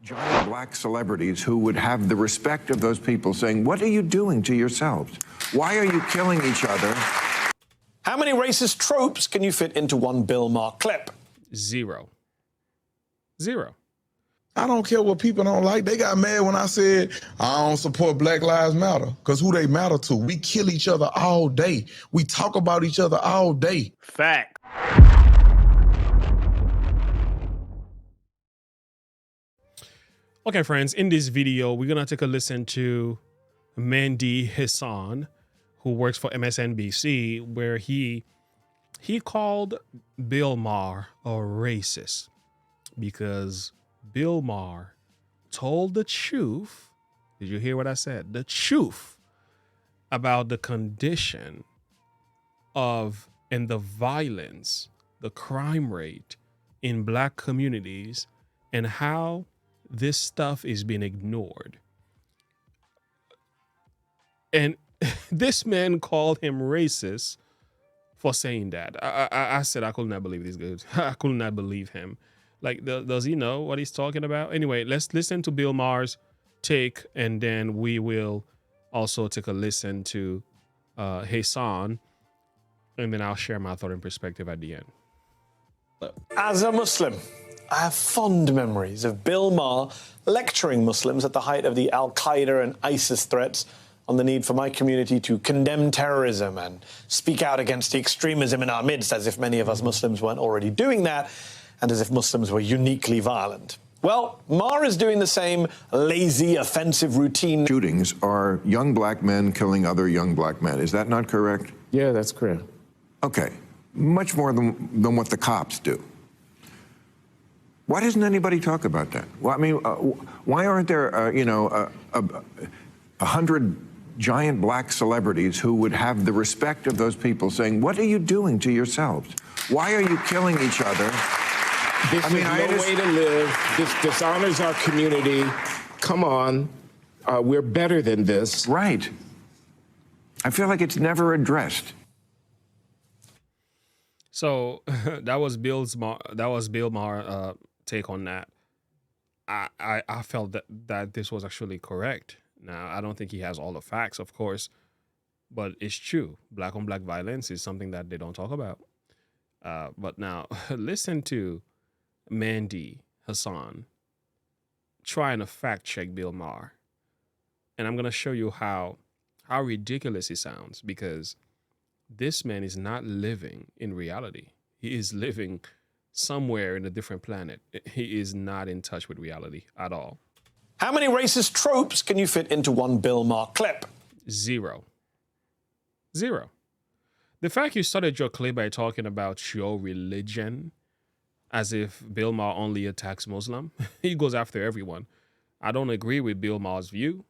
giant black celebrities who would have the respect of those people saying, what are you doing to yourselves? Why are you killing each other? How many racist tropes can you fit into one Bill Maher clip? Zero. I don't care what people don't like. They got mad when I said, I don't support Black Lives Matter, because who they matter to? We kill each other all day. We talk about each other all day. Fact. Okay, friends, in this video, we're going to take a listen to Mehdi Hasan, who works for MSNBC, where he called Bill Maher a racist because Bill Maher told the truth. Did you hear what I said? The truth about the condition of and the violence, the crime rate in black communities, and how this stuff is being ignored. And this man called him racist for saying that. I said I could not believe this guy. I could not believe him. Like, does he know what he's talking about? Anyway, let's listen to Bill Maher's take, and then we will also take a listen to Hasan, and then I'll share my thought and perspective at the end. As a Muslim, I have fond memories of Bill Maher lecturing Muslims at the height of the Al-Qaeda and ISIS threats on the need for my community to condemn terrorism and speak out against the extremism in our midst, as if many of us Muslims weren't already doing that, and as if Muslims were uniquely violent. Well, Maher is doing the same lazy, offensive routine. Shootings are young black men killing other young black men. Is that not correct? Yeah, that's correct. Okay. Much more than what the cops do. Why doesn't anybody talk about that? Well, I mean, why aren't there, 100 giant black celebrities who would have the respect of those people saying, what are you doing to yourselves? Why are you killing each other? This is no way to live. This dishonors our community. Come on. We're better than this. Right. I feel like it's never addressed. So that was Bill Maher take on that. I felt that this was actually correct. Now, I don't think he has all the facts, of course, but it's true. Black on black violence is something that they don't talk about. But now, listen to Mehdi Hasan trying to fact check Bill Maher. And I'm going to show you how ridiculous he sounds, because this man is not living in reality. He is living somewhere in a different planet. He is not in touch with reality at all. How many racist tropes can you fit into one Bill Maher clip? Zero. The fact you started your clip by talking about your religion as if Bill Maher only attacks Muslim. He goes after everyone. I don't agree with Bill Maher's view.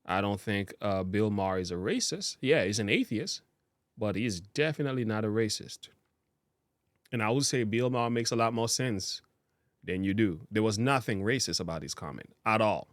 I don't think Bill Maher is a racist. Yeah, he's an atheist, but he's definitely not a racist. And I would say Bill Maher makes a lot more sense than you do. There was nothing racist about his comment at all.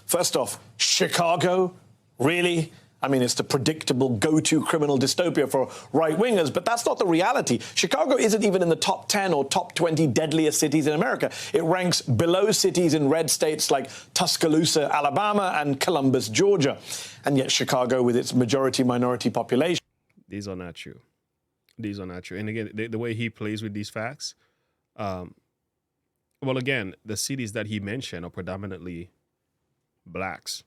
First off, Chicago? Really? I mean, it's the predictable go-to criminal dystopia for right-wingers, but that's not the reality. Chicago isn't even in the top 10 or top 20 deadliest cities in America. It ranks below cities in red states like Tuscaloosa, Alabama, and Columbus, Georgia. And yet Chicago, with its majority-minority population... These are not true. These are not true. And again, the way he plays with these facts, well, again, the cities that he mentioned are predominantly blacks.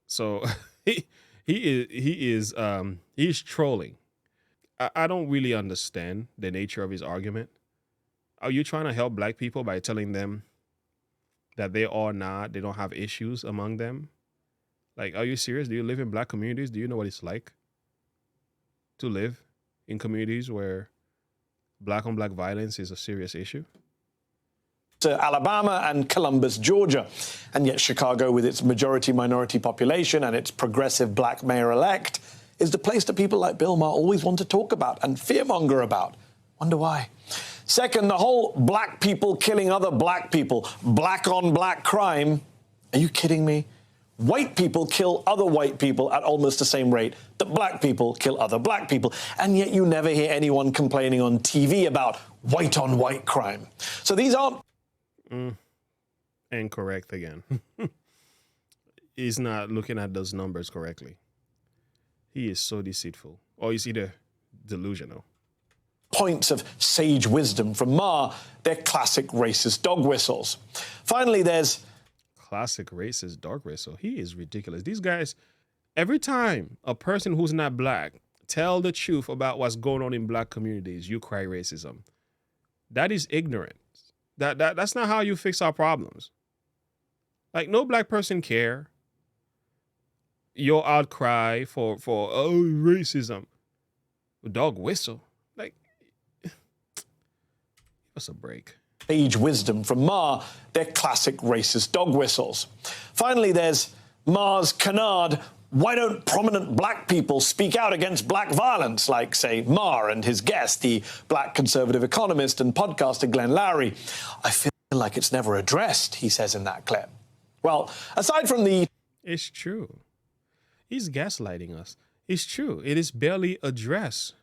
So he's trolling. I don't really understand the nature of his argument. Are you trying to help black people by telling them that they don't have issues among them? Like, are you serious? Do you live in black communities? Do you know what it's like to live in communities where black on black violence is a serious issue? To Alabama and Columbus, Georgia. And yet Chicago, with its majority-minority population and its progressive black mayor-elect, is the place that people like Bill Maher always want to talk about and fearmonger about. Wonder why. Second, the whole black people killing other black people, black-on-black crime. Are you kidding me? White people kill other white people at almost the same rate that black people kill other black people. And yet you never hear anyone complaining on TV about white-on-white crime. So these aren't... Incorrect again. He's not looking at those numbers correctly. He is so deceitful. Or is either delusional. Points of sage wisdom from Maher, they're classic racist dog whistles. Finally, there's classic racist dog whistle. He is ridiculous. These guys, every time a person who's not black tell the truth about what's going on in black communities, you cry racism. That is ignorance. That's not how you fix our problems. Like, no black person care. Your outcry for racism. Dog whistle. Like, give us a break. Sage wisdom from Maher, they're classic racist dog whistles. Finally, there's Maher's canard. Why don't prominent black people speak out against black violence, like, say, Maher and his guest, the black conservative economist and podcaster Glenn Lowry? I feel like it's never addressed, he says in that clip. Well, aside from the... It's true. He's gaslighting us. It's true. It is barely addressed.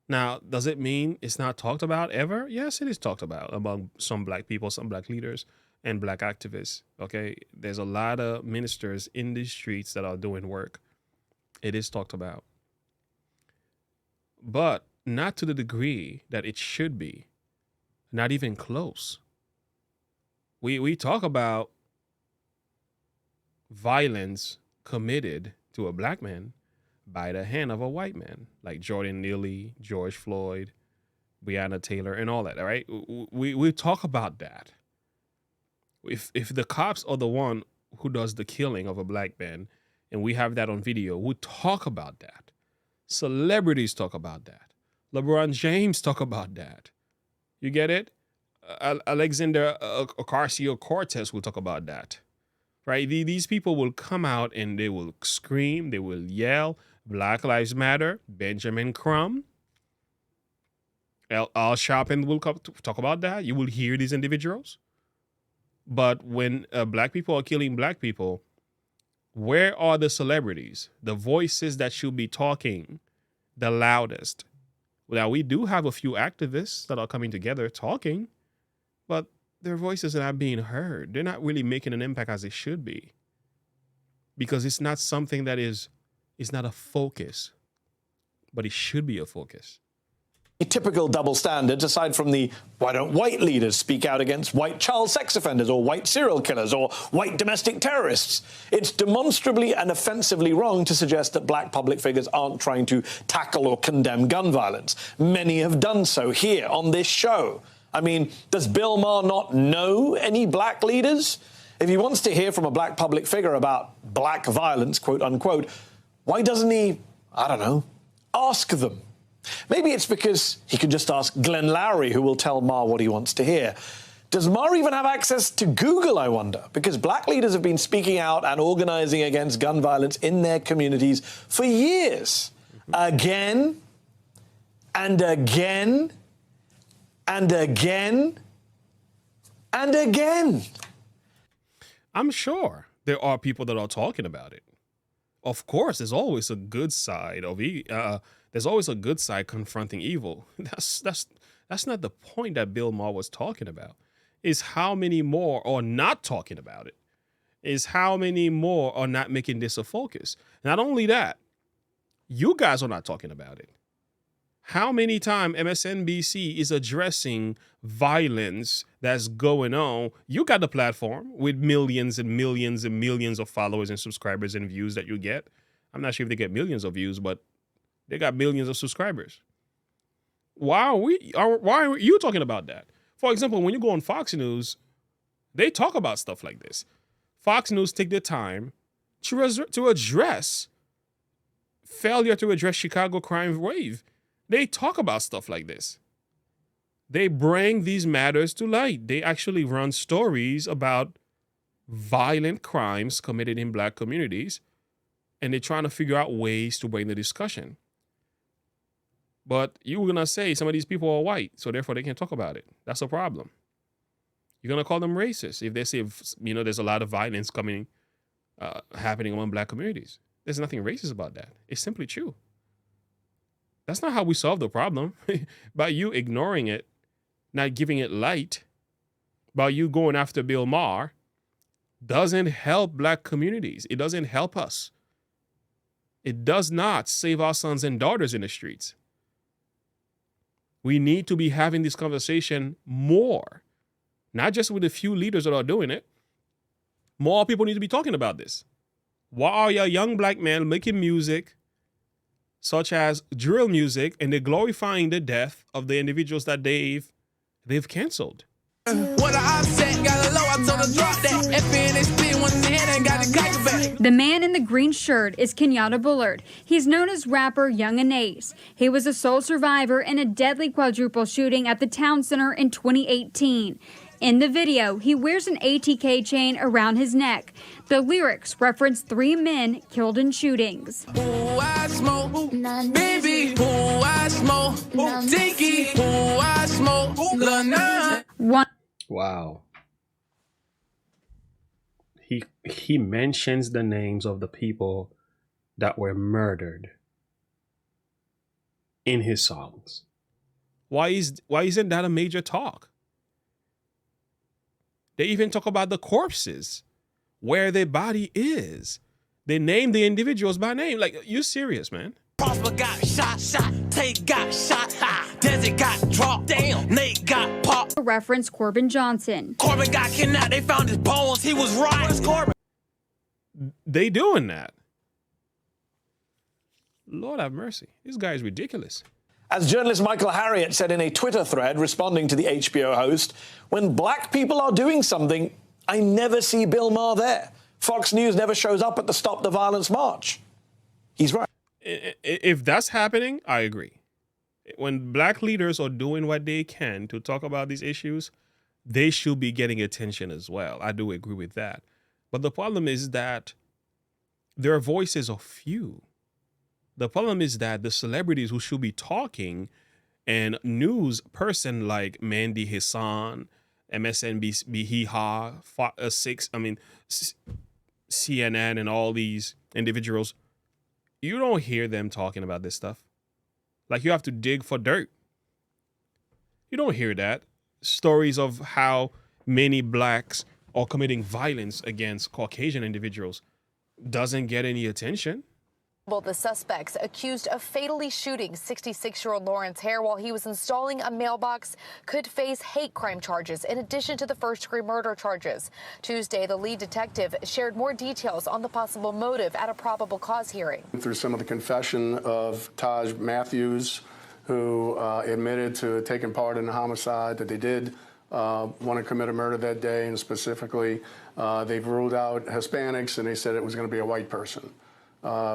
Now, does it mean it's not talked about ever? Yes, it is talked about among some black people, some black leaders, and black activists. Okay, there's a lot of ministers in the streets that are doing work. It is talked about, but not to the degree that it should be. Not even close. We talk about violence committed to a black man by the hand of a white man, like Jordan Neely, George Floyd, Breonna Taylor, and all that. All right, we talk about that. If the cops are the one who does the killing of a black man, and we have that on video, we talk about that. Celebrities talk about that. LeBron James talk about that. You get it? Alexander Ocasio-Cortez will talk about that. Right? These people will come out and they will scream, they will yell, Black Lives Matter, Benjamin Crumb, Al Sharpton will come to talk about that. You will hear these individuals. But when black people are killing black people, where are the celebrities, the voices that should be talking the loudest? Now, we do have a few activists that are coming together talking, but their voices are not being heard. They're not really making an impact as they should be, because it's not something that is, it's not a focus, but it should be a focus. Typical double standards, aside from the why don't white leaders speak out against white child sex offenders or white serial killers or white domestic terrorists? It's demonstrably and offensively wrong to suggest that black public figures aren't trying to tackle or condemn gun violence. Many have done so here on this show. I mean, does Bill Maher not know any black leaders? If he wants to hear from a black public figure about black violence, quote unquote, why doesn't he, I don't know, ask them? Maybe it's because he can just ask Glenn Lowry, who will tell Maher what he wants to hear. Does Maher even have access to Google, I wonder? Because black leaders have been speaking out and organizing against gun violence in their communities for years. Again and again and again and again. I'm sure there are people that are talking about it. Of course, there's always a good side of there's always a good side confronting evil. That's not the point that Bill Maher was talking about. Is how many more are not talking about it. Is how many more are not making this a focus. Not only that, you guys are not talking about it. How many times MSNBC is addressing violence that's going on? You got the platform with millions and millions and millions of followers and subscribers and views that you get. I'm not sure if they get millions of views, but they got millions of subscribers. Why are you talking about that? For example, when you go on Fox News, they talk about stuff like this. Fox News take their time to address failure to address Chicago crime wave. They talk about stuff like this. They bring these matters to light. They actually run stories about violent crimes committed in black communities, and they're trying to figure out ways to bring the discussion. But you're going to say some of these people are white, so therefore they can't talk about it. That's a problem. You're going to call them racist if they say, there's a lot of violence happening among black communities. There's nothing racist about that. It's simply true. That's not how we solve the problem. By you ignoring it, not giving it light, by you going after Bill Maher doesn't help black communities. It doesn't help us. It does not save our sons and daughters in the streets. We need to be having this conversation more, not just with a few leaders that are doing it. More people need to be talking about this. Why are your young black men making music such as drill music and they're glorifying the death of the individuals that they've canceled? The man in the green shirt is Kenyatta Bullard. He's known as rapper Young and Ace. He was a sole survivor in a deadly quadruple shooting at the town center in 2018. In the video, he wears an ATK chain around his neck. The lyrics reference 3 men killed in shootings. Ooh, I smoke, baby. Ooh, I smoke, Tinky. Ooh, I smoke, Wow. He mentions the names of the people that were murdered in his songs. Why isn't that a major talk? They even talk about the corpses, where their body is. They name the individuals by name. Like, you serious, man? Prosper got shot, Tate got shot, Desi got dropped, damn, Nate got popped. Reference Corbin Johnson. Corbin got kidnapped, they found his bones, he was right. Corbin. They doing that. Lord have mercy. This guy is ridiculous. As journalist Michael Harriot said in a Twitter thread responding to the HBO host, when black people are doing something, I never see Bill Maher there. Fox News never shows up at the Stop the Violence march. He's right. If that's happening, I agree. When black leaders are doing what they can to talk about these issues, they should be getting attention as well. I do agree with that. But the problem is that their voices are few. The problem is that the celebrities who should be talking and news person like Mehdi Hasan, MSNBC, CNN and all these individuals, you don't hear them talking about this stuff. Like, you have to dig for dirt. You don't hear that. Stories of how many blacks are committing violence against Caucasian individuals doesn't get any attention. The suspects accused of fatally shooting 66-year-old Lawrence Hare while he was installing a mailbox could face hate crime charges in addition to the first-degree murder charges. Tuesday, the lead detective shared more details on the possible motive at a probable cause hearing. Through some of the confession of Taj Matthews, who admitted to taking part in the homicide, that they did want to commit a murder that day, and specifically they've ruled out Hispanics, and they said it was going to be a white person.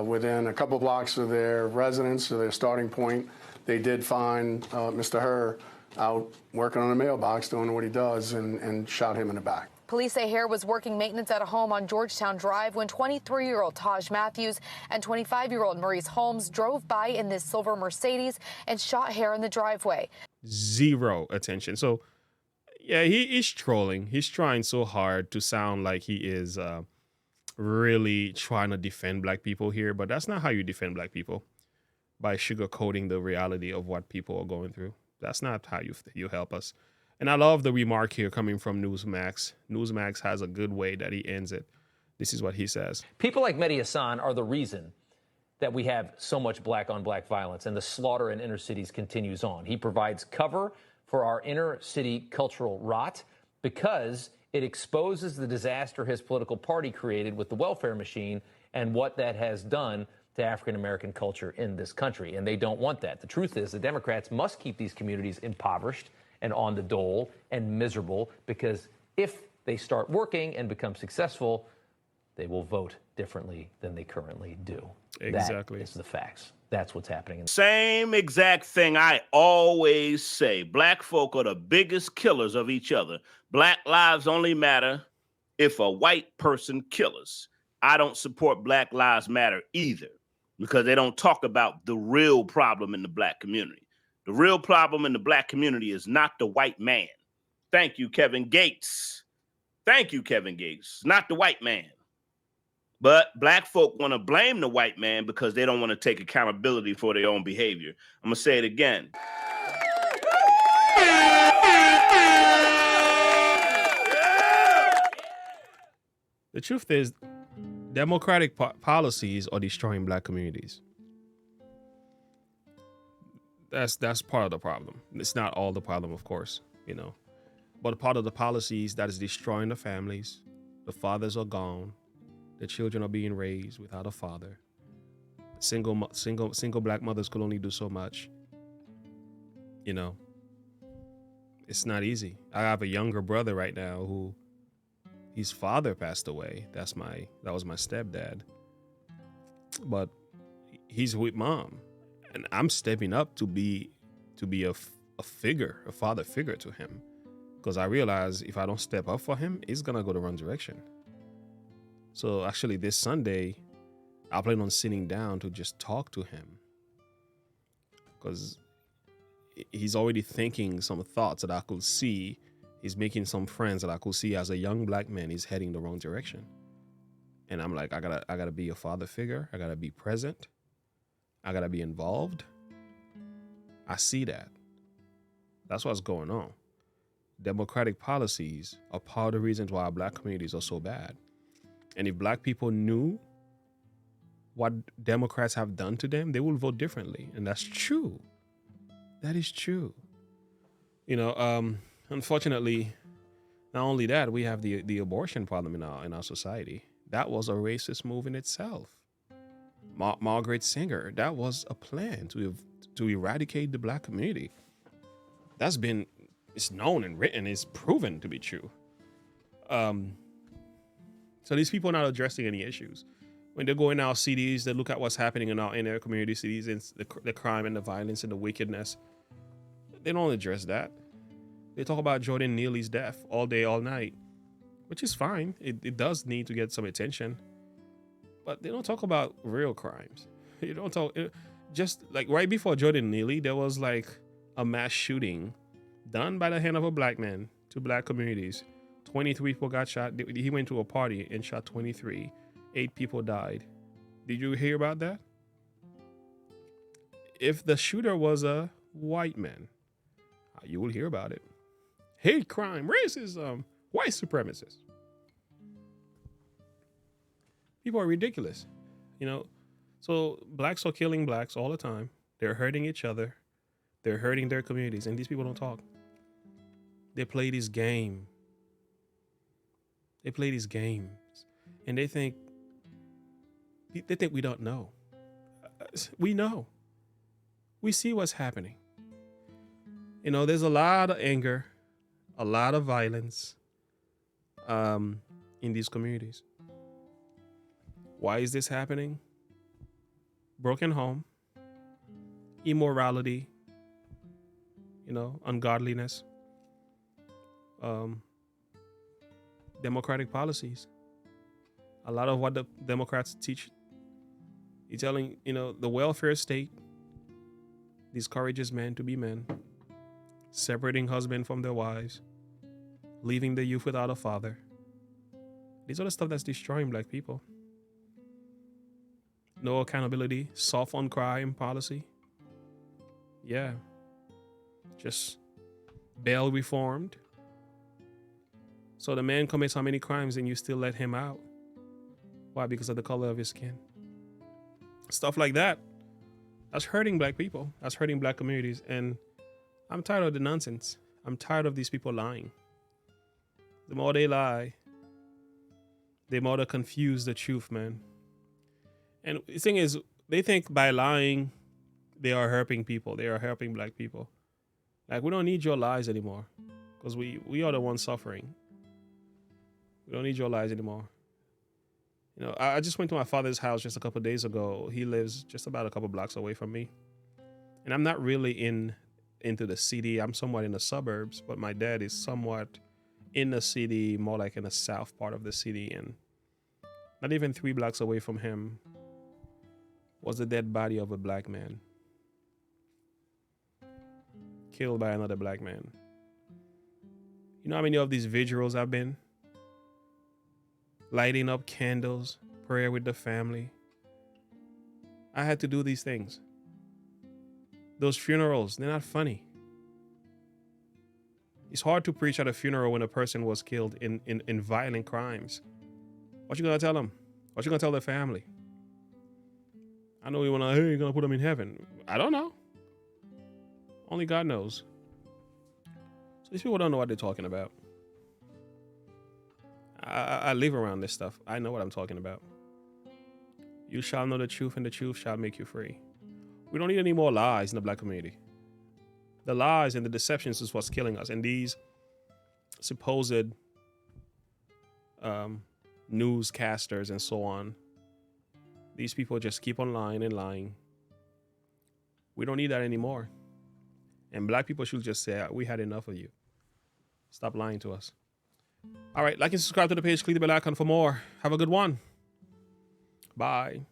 Within a couple blocks of their residence, or their starting point, they did find Mr. Hare out working on a mailbox, doing what he does, and shot him in the back. Police say Hare was working maintenance at a home on Georgetown Drive when 23-year-old Taj Matthews and 25-year-old Maurice Holmes drove by in this silver Mercedes and shot Hare in the driveway. Zero attention. So, yeah, he is trolling. He's trying so hard to sound like he is really trying to defend black people here, but that's not how you defend black people, by sugarcoating the reality of what people are going through. That's not how you help us. And I love the remark here coming from Newsmax. Newsmax has a good way that he ends it. This is what he says. People like Mehdi Hasan are the reason that we have so much black-on-black violence, and the slaughter in inner cities continues on. He provides cover for our inner city cultural rot because it exposes the disaster his political party created with the welfare machine and what that has done to African-American culture in this country. And they don't want that. The truth is the Democrats must keep these communities impoverished and on the dole and miserable, because if they start working and become successful, they will vote differently than they currently do. Exactly. That is the facts. That's what's happening. Same exact thing I always say. Black folk are the biggest killers of each other. Black lives only matter if a white person kills us. I don't support Black Lives Matter either, because they don't talk about the real problem in the black community. The real problem in the black community is not the white man. Thank you, Kevin Gates. Thank you, Kevin Gates. Not the white man. But black folk want to blame the white man because they don't want to take accountability for their own behavior. I'm going to say it again. The truth is, democratic policies are destroying black communities. That's part of the problem. It's not all the problem, of course, you know. But part of the policies that is destroying the families. The fathers are gone. The children are being raised without a father. Single black mothers could only do so much. You know, it's not easy. I have a younger brother right now who his father passed away. That was my stepdad. But he's with mom. And I'm stepping up to be a figure, a father figure to him. Because I realize if I don't step up for him, he's going to go the wrong direction. So actually this Sunday, I plan on sitting down to just talk to him. Because he's already thinking some thoughts that I could see. He's making some friends that I could see as a young black man. He's heading the wrong direction. And I'm like, I gotta be a father figure. I gotta be present. I gotta be involved. I see that. That's what's going on. Democratic policies are part of the reasons why our black communities are so bad. And if black people knew what Democrats have done to them, they will vote differently. And that's true. That is true. You know, unfortunately, not only that, we have the abortion problem in our society. That was a racist move in itself. Margaret Sanger, that was a plan to eradicate the black community. It's known and written, it's proven to be true. So these people are not addressing any issues. When they go in our cities, they look at what's happening in our community cities, and the crime and the violence and the wickedness. They don't address that. They talk about Jordan Neely's death all day, all night, which is fine. It does need to get some attention. But they don't talk about real crimes. You don't talk. Just like right before Jordan Neely, there was like a mass shooting done by the hand of a black man to black communities. 23 people got shot. He went to a party and shot 23. 8 people died. Did you hear about that? If the shooter was a white man, you will hear about it. Hate crime, racism, white supremacists. People are ridiculous, you know. So blacks are killing blacks all the time. They're hurting each other. They're hurting their communities, and these people don't talk. They play this game. They play these games, and they think we don't know. We know. We see what's happening. You know, there's a lot of anger, a lot of violence in these communities. Why is this happening? Broken home, immorality, you know, ungodliness, democratic policies. A lot of what the Democrats teach, you're telling, you know, the welfare state discourages men to be men, separating husbands from their wives, leaving the youth without a father. These are the stuff that's destroying black people. No accountability, soft on crime policy. Yeah. Just bail reformed. So the man commits how many crimes and you still let him out? Why? Because of the color of his skin. Stuff like that. That's hurting black people. That's hurting black communities. And I'm tired of the nonsense. I'm tired of these people lying. The more they lie, the more they confuse the truth, man. And the thing is, they think by lying, they are helping people. They are helping black people. Like, we don't need your lies anymore because we are the ones suffering. We don't need your lies anymore. You know, I just went to my father's house just a couple of days ago. He lives just about a couple blocks away from me. And I'm not really into the city. I'm somewhat in the suburbs, but my dad is somewhat in the city, more like in the south part of the city. And not even 3 blocks away from him was the dead body of a black man, killed by another black man. You know how many of these vigils I've been? Lighting up candles, prayer with the family. I had to do these things. Those funerals, they're not funny. It's hard to preach at a funeral when a person was killed in violent crimes. What you gonna tell them? What you gonna tell their family? I know you wanna, hey, you're gonna put them in heaven. I don't know. Only God knows. So these people don't know what they're talking about. I live around this stuff. I know what I'm talking about. You shall know the truth, and the truth shall make you free. We don't need any more lies in the black community. The lies and the deceptions is what's killing us. And these supposed newscasters and so on, these people just keep on lying and lying. We don't need that anymore. And black people should just say, we had enough of you. Stop lying to us. All right, like and subscribe to the page. Click the bell icon for more. Have a good one. Bye.